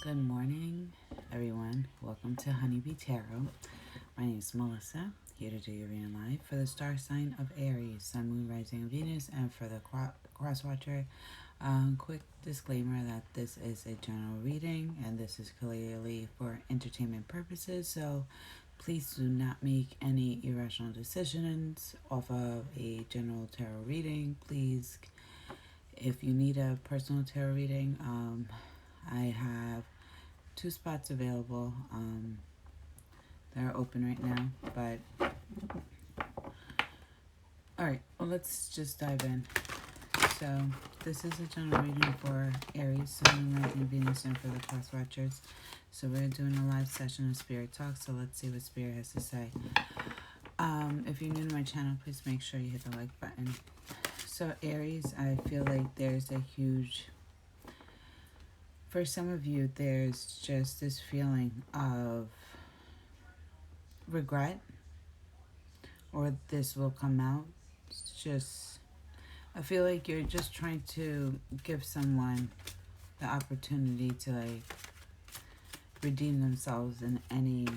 Good morning, everyone. Welcome to Honeybee Tarot. My name is Melissa, here to do your reading live for the star sign of Aries, Sun, Moon, Rising, and Venus, and for the cross-watcher. Quick disclaimer that this is a general reading, and this is clearly for entertainment purposes, so please do not make any irrational decisions off of a general tarot reading. Please, if you need a personal tarot reading, I have 2 spots available. They're open right now, but alright, well, let's just dive in. So this is a general reading for Aries, Sun, Moon, Rising, Venus, and for the cross watchers. So we're doing a live session of Spirit Talk, so let's see what Spirit has to say. If you're new to my channel, please make sure you hit the like button. So Aries, I feel like there's a huge, for some of you, there's just this feeling of regret, or this will come out. It's just, I feel like you're just trying to give someone the opportunity to redeem themselves in any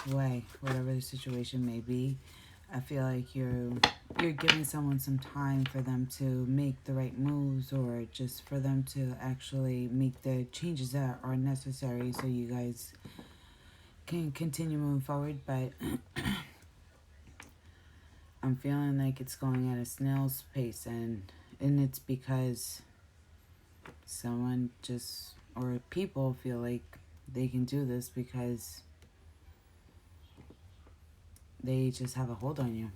way, whatever the situation may be. I feel like you're giving someone some time for them to make the right moves, or just for them to actually make the changes that are necessary so you guys can continue moving forward. But I'm feeling like it's going at a snail's pace, and it's because someone just, or people feel like they can do this because they just have a hold on you.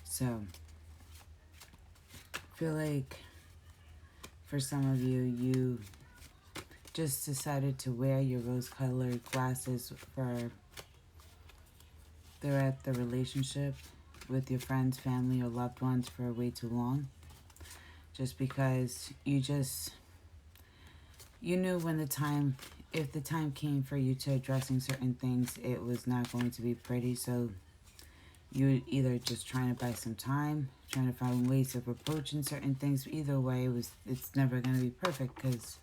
So I feel like for some of you, you just decided to wear your rose-colored glasses for throughout the relationship with your friends, family, or loved ones for way too long. Just because you knew when if the time came for you to addressing certain things, it was not going to be pretty. So you were either just trying to buy some time, trying to find ways of approaching certain things. Either way, it's never going to be perfect, because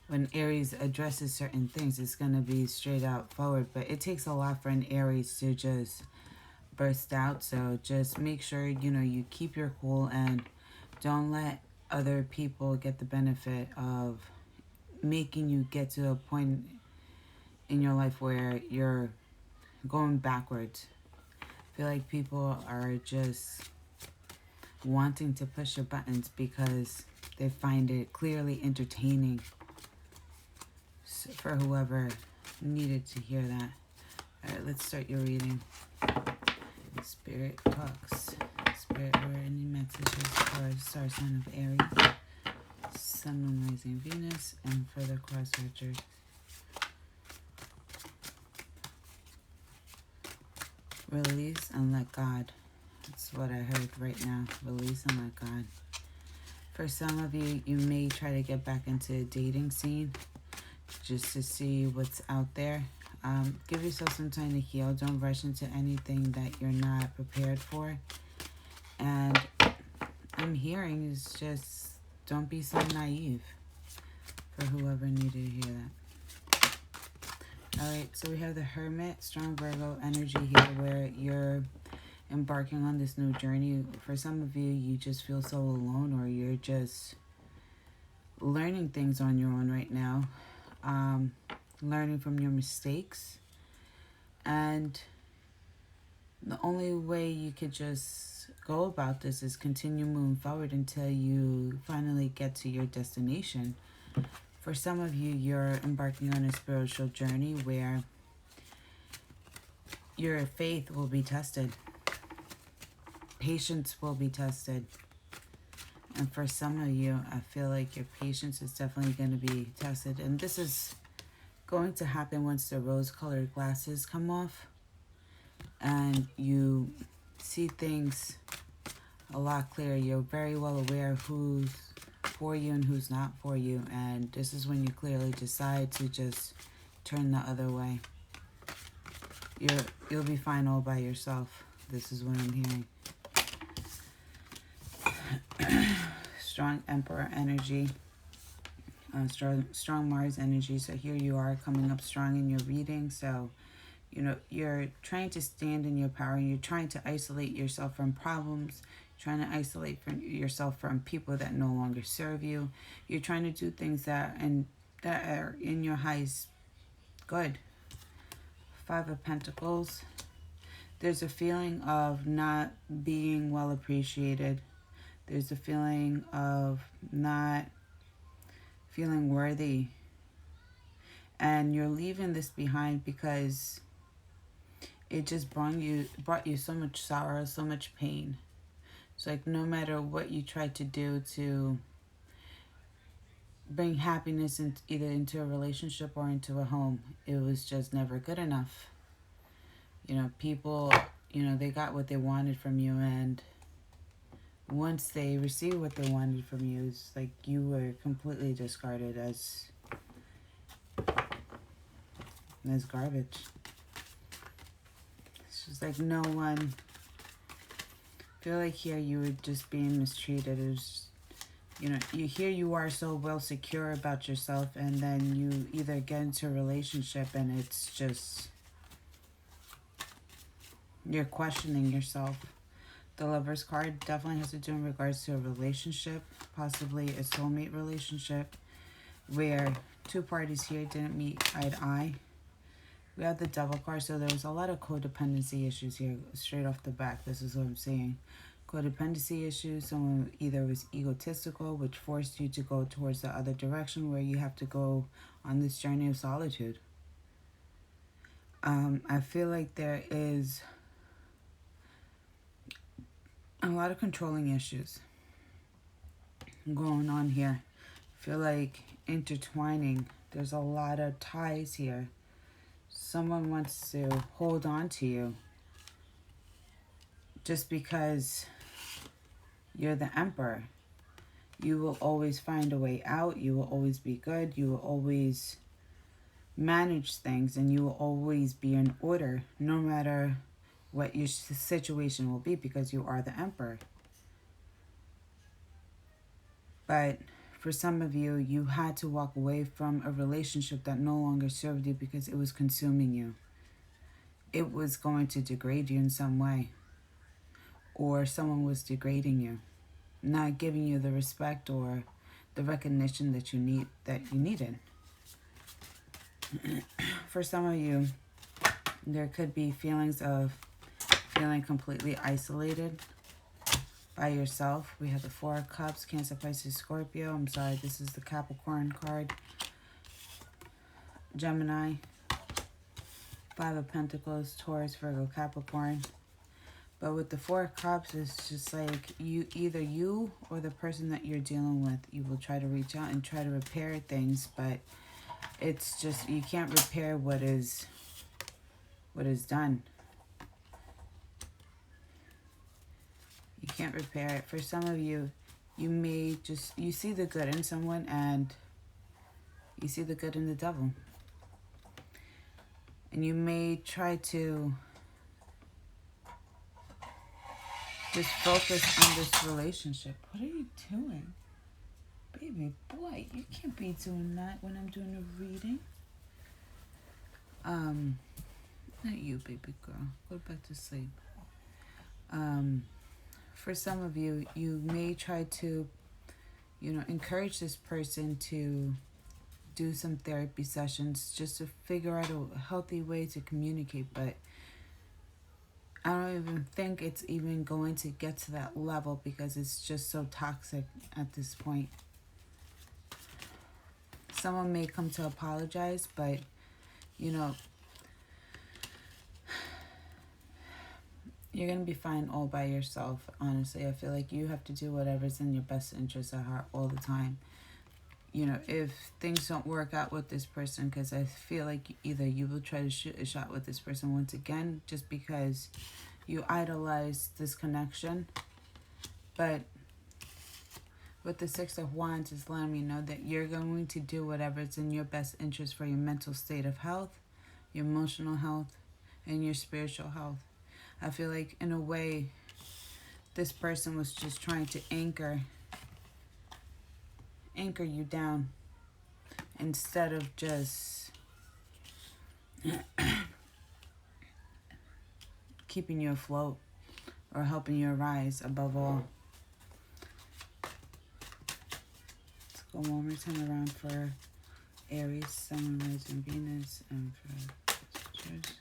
when Aries addresses certain things, it's going to be straight out forward. But it takes a lot for an Aries to just burst out. So just make sure, you keep your cool, and don't let other people get the benefit of making you get to a point in your life where you're going backwards. I feel like people are just wanting to push your buttons because they find it clearly entertaining. So for whoever needed to hear that. Alright, let's start your reading. Spirit talks. Spirit, or any messages for star sign of Aries, Sun, Moon, Rising, Venus, and for the cross watchers. Release and let God. That's what I heard right now. Release and let God. For some of you, you may try to get back into a dating scene just to see what's out there. Give yourself some time to heal. Don't rush into anything that you're not prepared for. And I'm hearing is just don't be so naive, for whoever needed to hear that. Alright, so we have the Hermit, strong Virgo energy here, where you're embarking on this new journey. For some of you, you just feel so alone, or you're just learning things on your own right now. Learning from your mistakes. And the only way you could just go about this is continue moving forward until you finally get to your destination. For some of you, you're embarking on a spiritual journey where your faith will be tested. Patience will be tested. And for some of you, I feel like your patience is definitely going to be tested. And this is going to happen once the rose-colored glasses come off and you see things a lot clearer. You're very well aware of who's for you and who's not for you, and this is when you clearly decide to just turn the other way. You'll be fine all by yourself. This is what I'm hearing. Strong Emperor energy. strong Mars energy. So here you are coming up strong in your reading. So, you know, you're trying to stand in your power. You're trying to isolate yourself from problems. Trying to isolate yourself from people that no longer serve you. You're trying to do things that are in your highest good. Five of Pentacles. There's a feeling of not being well appreciated. There's a feeling of not feeling worthy. And you're leaving this behind because it just brought you so much sorrow, so much pain. It's like no matter what you tried to do to bring happiness either into a relationship or into a home, it was just never good enough. You know, people, you know, they got what they wanted from you, and once they received what they wanted from you, it's like you were completely discarded as garbage. It's just like no one. I feel like here you were just being mistreated. It was, you know, you are so well secure about yourself, and then you either get into a relationship and it's just you're questioning yourself. The Lover's card definitely has to do in regards to a relationship, possibly a soulmate relationship, where two parties here didn't meet eye to eye. We have the Devil card, so there was a lot of codependency issues here straight off the back. This is what I'm saying. Codependency issues, someone either was egotistical, which forced you to go towards the other direction where you have to go on this journey of solitude. I feel like there is a lot of controlling issues going on here. I feel like intertwining. There's a lot of ties here. Someone wants to hold on to you just because you're the Emperor. You will always find a way out. You will always be good. You will always manage things, and you will always be in order no matter what your situation will be, because you are the Emperor. But for some of you, you had to walk away from a relationship that no longer served you because it was consuming you. It was going to degrade you in some way, or someone was degrading you, not giving you the respect or the recognition that you needed. For some of you, there could be feelings of feeling completely isolated by yourself. We have the Four of Cups, Cancer, Pisces, Scorpio. I'm sorry, this is the Capricorn card. Gemini, Five of Pentacles, Taurus, Virgo, Capricorn. But with the Four of Cups, it's just like either you or the person that you're dealing with, you will try to reach out and try to repair things, but it's just, you can't repair what is done. You can't repair it. For some of you, you may just, you see the good in someone and you see the good in the devil. And you may try to just focus on this relationship. What are you doing? Baby boy, you can't be doing that when I'm doing a reading. Not you, baby girl. Go back to sleep. For some of you, you may try to, you know, encourage this person to do some therapy sessions just to figure out a healthy way to communicate, but I don't even think it's even going to get to that level because it's just so toxic at this point. Someone may come to apologize, but, you know, you're going to be fine all by yourself, honestly. I feel like you have to do whatever's in your best interest at heart all the time. You know, if things don't work out with this person, because I feel like either you will try to shoot a shot with this person once again, just because you idolize this connection. But with the Six of Wands, is letting me know that you're going to do whatever's in your best interest for your mental state of health, your emotional health, and your spiritual health. I feel like, in a way, this person was just trying to anchor you down. instead of just keeping you afloat or helping you rise above all. Let's go one more time around for Aries, Sun, Rising, Venus, and for pictures.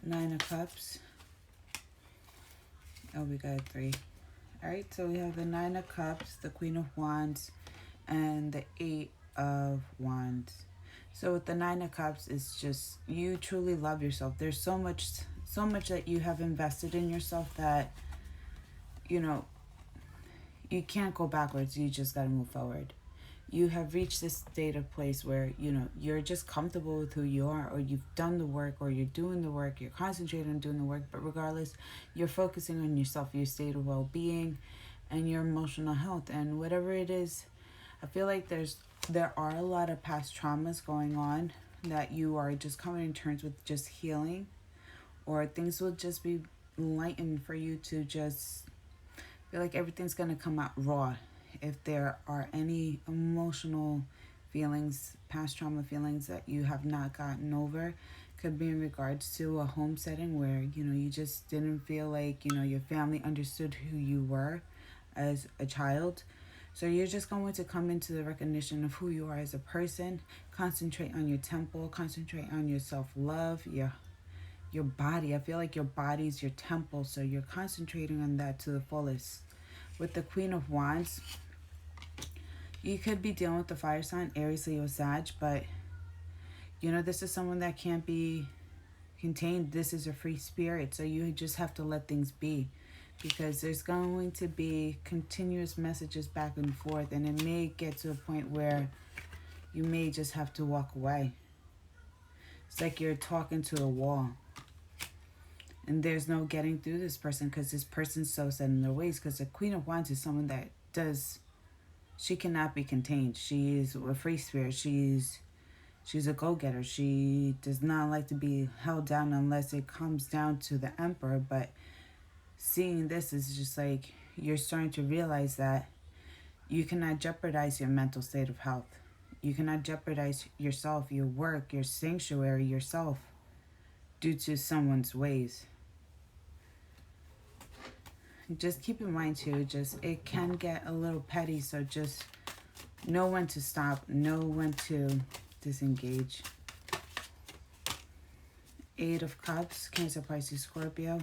9 of Cups. Oh, we got 3. Alright, so we have the 9 of Cups, the Queen of Wands, and the 8 of Wands. So with the 9 of Cups, it's just you truly love yourself. There's so much that you have invested in yourself that, you know, you can't go backwards. You just got to move forward. You have reached this state of place where, you know, you're just comfortable with who you are, or you've done the work, or you're doing the work, you're concentrating on doing the work, but regardless, you're focusing on yourself, your state of well-being, and your emotional health, and whatever it is. I feel like there are a lot of past traumas going on that you are just coming to terms with just healing, or things will just be lightened for you to just feel like everything's going to come out raw. If there are any emotional feelings, past trauma feelings that you have not gotten over, could be in regards to a home setting where, you know, you just didn't feel like, you know, your family understood who you were as a child. So you're just going to come into the recognition of who you are as a person, concentrate on your temple, concentrate on your self-love, your body. I feel like your body's your temple, so you're concentrating on that to the fullest. With the Queen of Wands, you could be dealing with the fire sign, Aries, Leo, Sag, but, you know, this is someone that can't be contained. This is a free spirit, so you just have to let things be, because there's going to be continuous messages back and forth, and it may get to a point where you may just have to walk away. It's like you're talking to a wall, and there's no getting through this person because this person's so set in their ways. Because the Queen of Wands is someone that she cannot be contained. She is a free spirit. She's a go-getter. She does not like to be held down unless it comes down to the Emperor. But seeing this is just like you're starting to realize that you cannot jeopardize your mental state of health. You cannot jeopardize yourself, your work, your sanctuary, yourself, due to someone's ways. Just keep in mind too, just it can get a little petty, so just know when to stop, know when to disengage. 8 of Cups, Cancer, Pisces, Scorpio.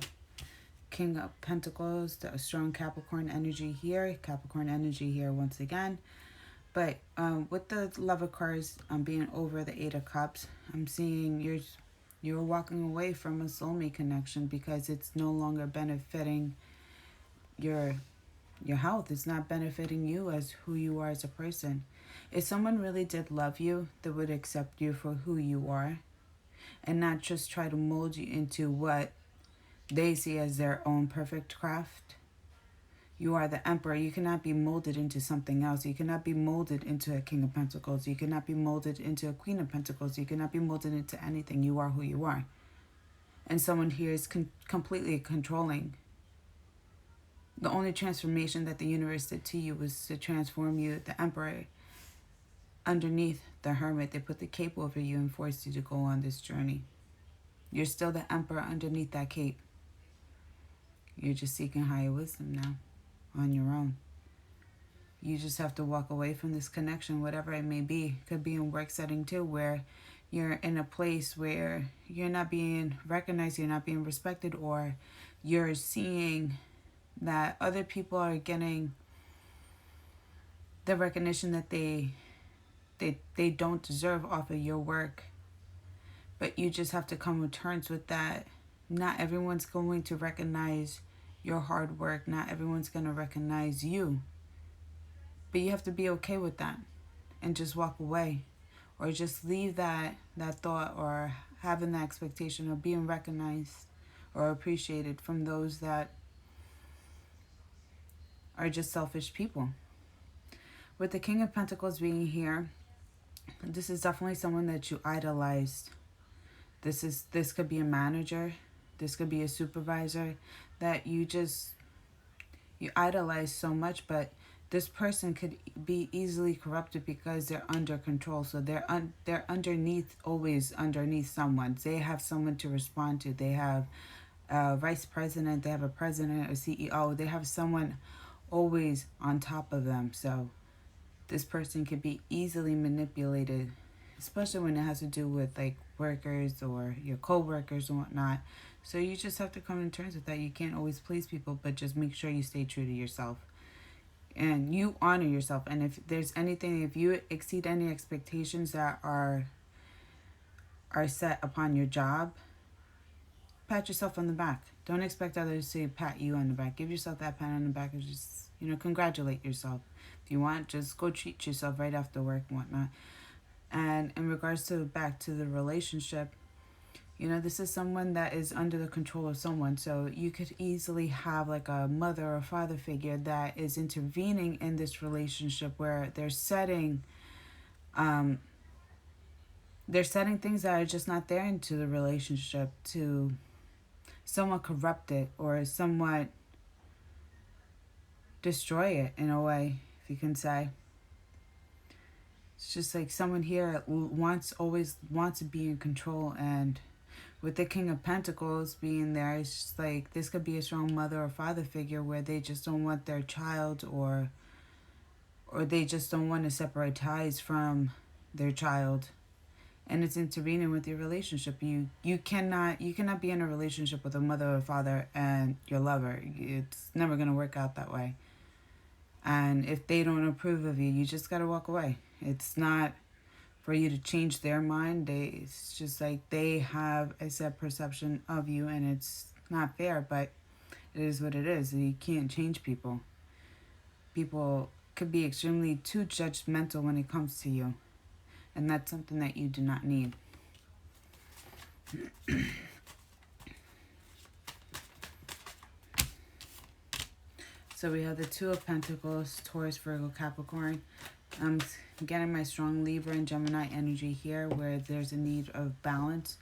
King of Pentacles, the strong Capricorn energy here. Capricorn energy here once again. But with the Love of cards being over the 8 of Cups, I'm seeing you're walking away from a soulmate connection because it's no longer benefiting your health. It's not benefiting you as who you are as a person. If someone really did love you, they would accept you for who you are and not just try to mold you into what they see as their own perfect craft. You are the Emperor. You cannot be molded into something else. You cannot be molded into a King of Pentacles. You cannot be molded into a Queen of Pentacles. You cannot be molded into anything. You are who you are. And someone here is completely controlling. The only transformation that the universe did to you was to transform you, the Emperor, underneath the Hermit. They put the cape over you and forced you to go on this journey. You're still the Emperor underneath that cape. You're just seeking higher wisdom now on your own. You just have to walk away from this connection, whatever it may be. It could be in work setting too, where you're in a place where you're not being recognized, you're not being respected, or you're seeing that other people are getting the recognition that they don't deserve off of your work. But you just have to come to terms with that. Not everyone's going to recognize your hard work. Not everyone's going to recognize you. But you have to be okay with that and just walk away, or just leave that thought, or having the expectation of being recognized or appreciated from those that are just selfish people. With the King of Pentacles being here, this is definitely someone that you idolized. This could be a manager, this could be a supervisor that you idolize so much, but this person could be easily corrupted because they're under control. So they're underneath, always underneath someone. They have someone to respond to. They have a vice president, they have a president, a CEO. They have someone always on top of them. So this person could be easily manipulated, especially when it has to do with like workers or your co-workers and whatnot. So you just have to come to terms with that. You can't always please people, but just make sure you stay true to yourself and you honor yourself. And if there's anything, if you exceed any expectations that are set upon your job, pat yourself on the back. Don't expect others to pat you on the back. Give yourself that pat on the back and just, congratulate yourself. If you want, just go treat yourself right after work and whatnot. And in regards to back to the relationship, this is someone that is under the control of someone. So you could easily have like a mother or father figure that is intervening in this relationship where they're setting things that are just not there into the relationship to somewhat corrupt it or somewhat destroy it in a way, if you can say. It's just like someone here always wants to be in control, and with the King of Pentacles being there, it's just like this could be a strong mother or father figure where they just don't want their child or they just don't want to separate ties from their child. And it's intervening with your relationship. You cannot be in a relationship with a mother or father and your lover. It's never going to work out that way. And if they don't approve of you, you just got to walk away. It's not for you to change their mind. It's just like they have a set perception of you, and it's not fair, but it is what it is. You can't change people. People could be extremely too judgmental when it comes to you, and that's something that you do not need. So we have the Two of Pentacles, Taurus, Virgo, Capricorn. I'm getting my strong Libra and Gemini energy here, where there's a need of balance.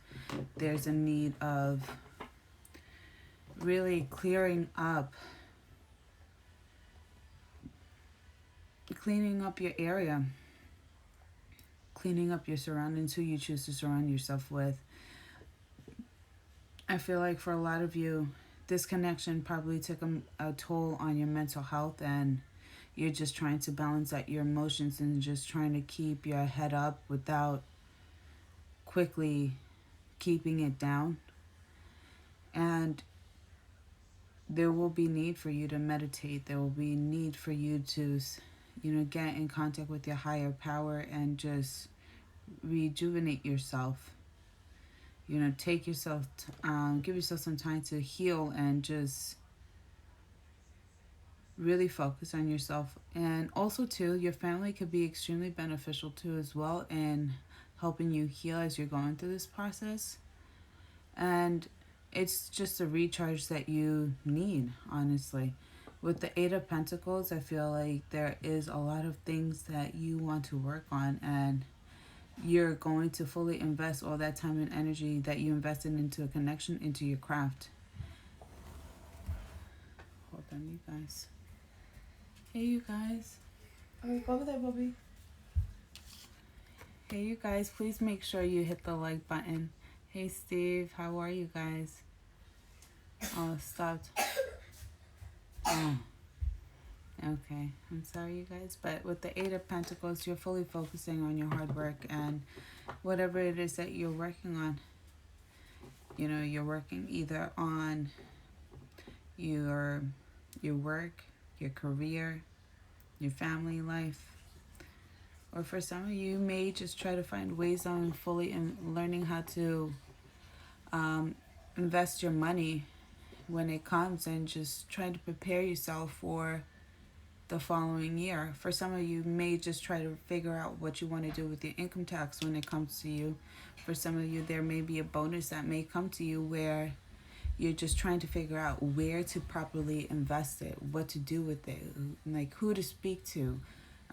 There's a need of really clearing up, cleaning up your area, cleaning up your surroundings, who you choose to surround yourself with. I feel like for a lot of you, this connection probably took a toll on your mental health, and you're just trying to balance out your emotions and just trying to keep your head up without quickly keeping it down. And there will be need for you to meditate. There will be need for you to, get in contact with your higher power and just rejuvenate yourself. Take yourself, give yourself some time to heal and just really focus on yourself. And also too, your family could be extremely beneficial too as well in helping you heal as you're going through this process. And it's just a recharge that you need, honestly. With the Eight of Pentacles, I feel like there is a lot of things that you want to work on, and you're going to fully invest all that time and energy that you invested into a connection into your craft. Hold on, you guys. Hey, you guys. Go over there, Bobby. Hey, you guys, please make sure you hit the like button. Hey, Steve, how are you guys? Oh, stopped. Oh. Okay, I'm sorry, you guys, but with the Eight of Pentacles, you're fully focusing on your hard work and whatever it is that you're working on. You're working either on your work, your career, your family life, or for some of you may just try to find ways on fully in learning how to invest your money when it comes, and just trying to prepare yourself for the following year. For some of you may just try to figure out what you want to do with your income tax when it comes to you. For some of you, there may be a bonus that may come to you where you're just trying to figure out where to properly invest it, what to do with it, like who to speak to.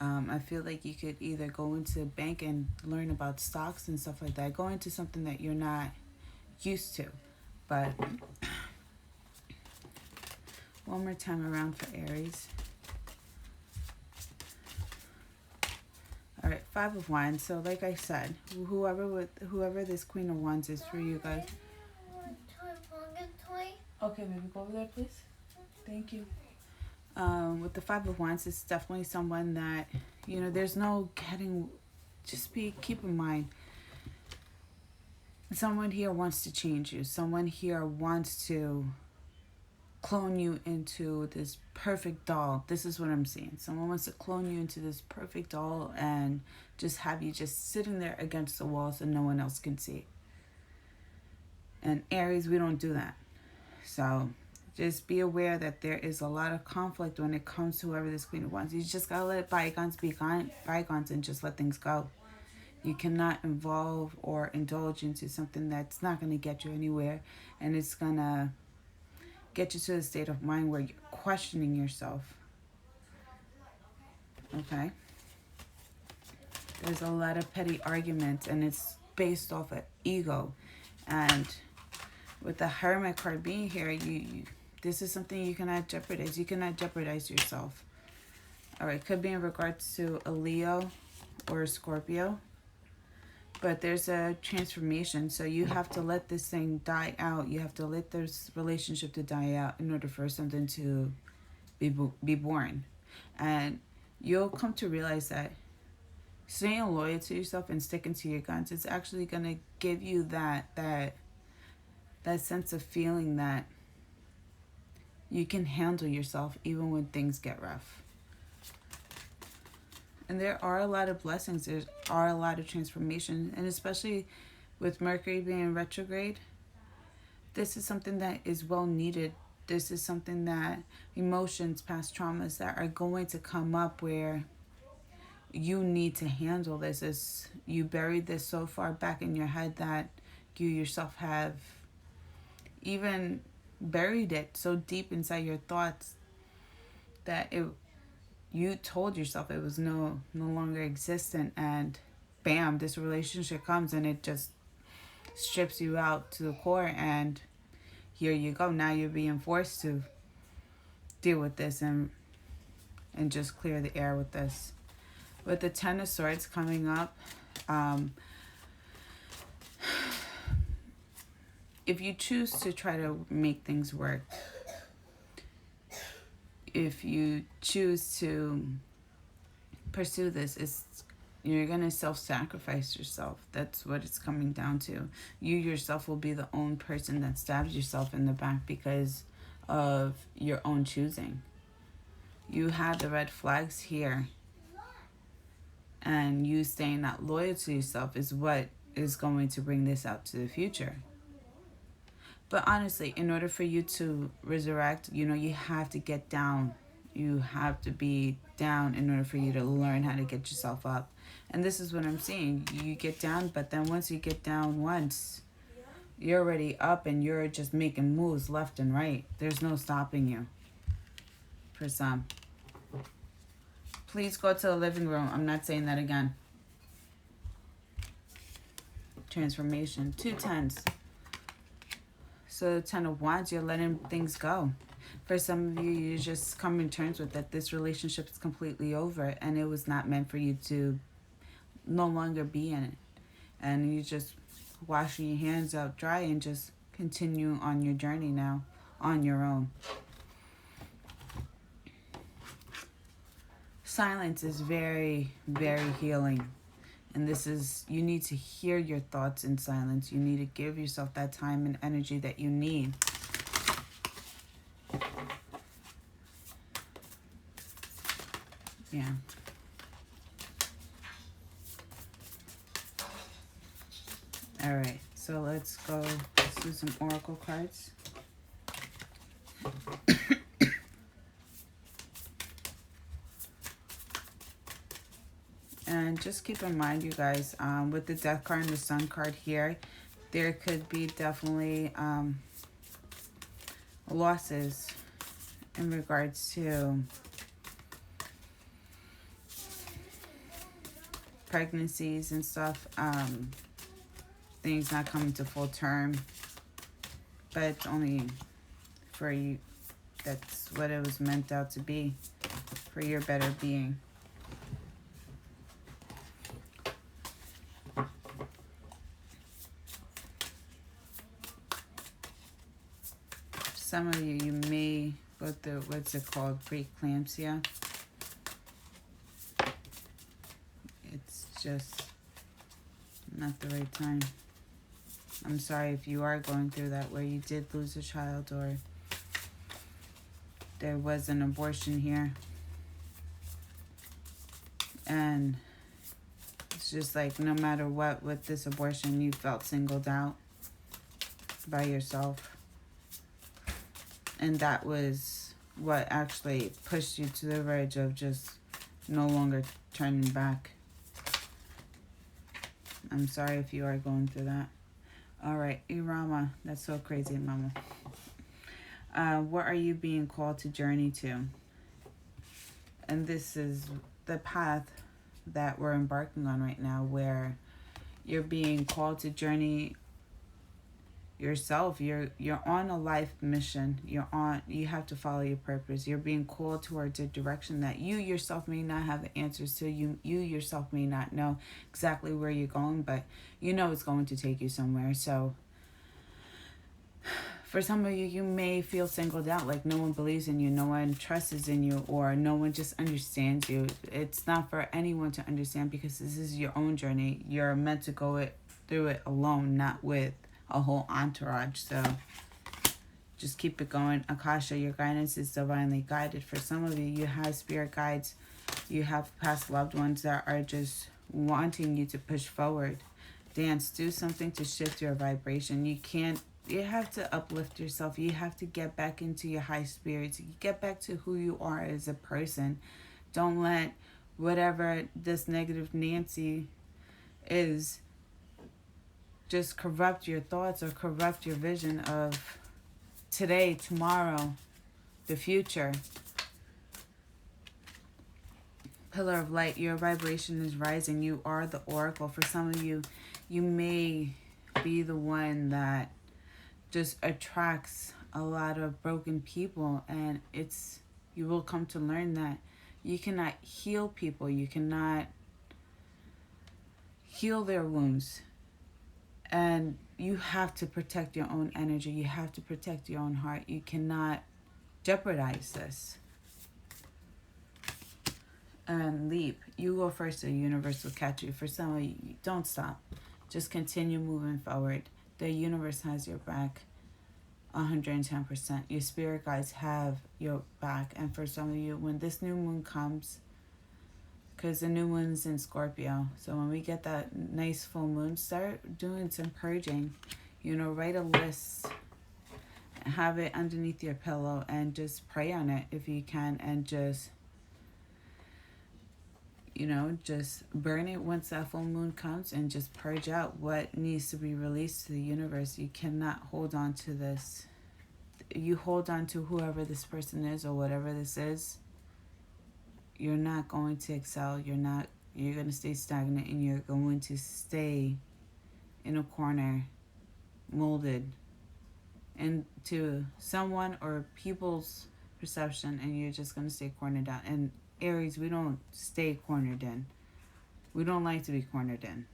I feel like you could either go into a bank and learn about stocks and stuff like that. Go into something that you're not used to. But one more time around for Aries. Five of Wands. So like I said, whoever this Queen of Wands is for you guys. Okay, baby, go over there, please. Thank you. With the Five of Wands, it's definitely someone that, you know, there's no getting. Keep in mind, someone here wants to change you. Someone here wants to clone you into this perfect doll. This is what I'm seeing. Someone wants to clone you into this perfect doll and just have you just sitting there against the wall so no one else can see. And Aries, we don't do that. So just be aware that there is a lot of conflict when it comes to whoever this Queen of Wands. You just gotta let bygones be bygones and just let things go. You cannot involve or indulge into something that's not going to get you anywhere, and it's going to get you to a state of mind where you're questioning yourself. Okay? There's a lot of petty arguments, and it's based off of ego. And with the Hermit card being here, this is something you cannot jeopardize. You cannot jeopardize yourself. All right, could be in regards to a Leo or a Scorpio. But there's a transformation, so you have to let this thing die out. You have to let this relationship to die out in order for something to be born. And you'll come to realize that staying loyal to yourself and sticking to your guns is actually going to give you that sense of feeling that you can handle yourself even when things get rough. And there are a lot of blessings. There are a lot of transformation. And especially with Mercury being retrograde, this is something that is well needed. This is something that emotions, past traumas that are going to come up where you need to handle this. As you buried this so far back in your head that you yourself have even buried it so deep inside your thoughts that you told yourself it was no longer existent, and bam, this relationship comes and it just strips you out to the core, and here you go. Now you're being forced to deal with this and just clear the air with this. With the Ten of Swords coming up, if you choose to try to make things work, if you choose to pursue this, you're going to self-sacrifice yourself. That's what it's coming down to. You yourself will be the own person that stabs yourself in the back because of your own choosing. You have the red flags here, and you staying not loyal to yourself is what is going to bring this out to the future. But honestly, in order for you to resurrect, you have to get down. You have to be down in order for you to learn how to get yourself up. And this is what I'm seeing. You get down, but then once you get down once, you're already up and you're just making moves left and right. There's no stopping you. For some. Please go to the living room. I'm not saying that again. Transformation. 2 tens. So the Ten of Wands, you're letting things go. For some of you, you're just coming to terms with that this relationship is completely over and it was not meant for you to no longer be in it. And you just washing your hands out dry and just continue on your journey now on your own. Silence is very, very healing. And this is, you need to hear your thoughts in silence. You need to give yourself that time and energy that you need. Yeah. All right. So let's do some oracle cards. And just keep in mind, you guys, with the Death card and the Sun card here, there could be definitely losses in regards to pregnancies and stuff. Things not coming to full term. But it's only for you. That's what it was meant out to be. For your better being. some of you, you may go through, what's it called, preeclampsia. It's just not the right time. I'm sorry if you are going through that, where you did lose a child or there was an abortion here. And it's just like, no matter what, with this abortion, you felt singled out by yourself. And that was what actually pushed you to the verge of just no longer turning back. I'm sorry if you are going through that. All right, Irama, that's so crazy, Mama. What are you being called to journey to? And this is the path that we're embarking on right now, where you're being called to journey yourself. You're on a life mission. You have to follow your purpose. You're being called towards a direction that you yourself may not have the answers to. You yourself may not know exactly where you're going, but you know it's going to take you somewhere. So for some of you, you may feel singled out, like no one believes in you, no one trusts in you, or no one just understands you. It's not for anyone to understand, because this is your own journey. You're meant to go through it alone, not with a whole entourage. So just keep it going. Akasha, your guidance is divinely guided. For some of you, you have spirit guides. You have past loved ones that are just wanting you to push forward. Dance, do something to shift your vibration. You have to uplift yourself. You have to get back into your high spirits. Get back to who you are as a person. Don't let whatever this negative Nancy is just corrupt your thoughts or corrupt your vision of today, tomorrow, the future. Pillar of light, your vibration is rising. You are the oracle. For some of you, you may be the one that just attracts a lot of broken people, and you will come to learn that you cannot heal people. You cannot heal their wounds. And you have to protect your own energy. You have to protect your own heart. You cannot jeopardize this. And leap. You go first, the universe will catch you. For some of you, don't stop. Just continue moving forward. The universe has your back 110%. Your spirit guides have your back. And for some of you, when this new moon comes, because the new moon's in Scorpio, so when we get that nice full moon, start doing some purging. Write a list, have it underneath your pillow, and just pray on it if you can, and just burn it once that full moon comes, and just purge out what needs to be released to the universe. You cannot hold on to this. You hold on to whoever this person is or whatever this is, you're not going to excel. You're going to stay stagnant, and you're going to stay in a corner, molded into someone or people's perception, and you're just going to stay cornered down. And Aries, we don't stay cornered in. We don't like to be cornered in.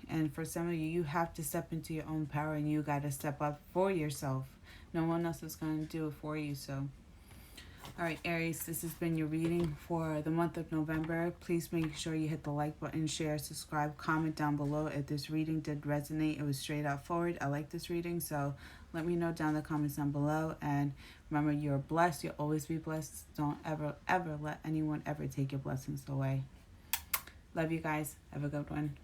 And for some of you, you have to step into your own power, and you got to step up for yourself. No one else is going to do it for you. So, all right, Aries, this has been your reading for the month of November. Please make sure you hit the like button, share, subscribe, comment down below if this reading did resonate. It was straight out forward. I like this reading, so let me know down in the comments down below. And remember, you're blessed. You'll always be blessed. Don't ever, ever let anyone ever take your blessings away. Love you guys. Have a good one.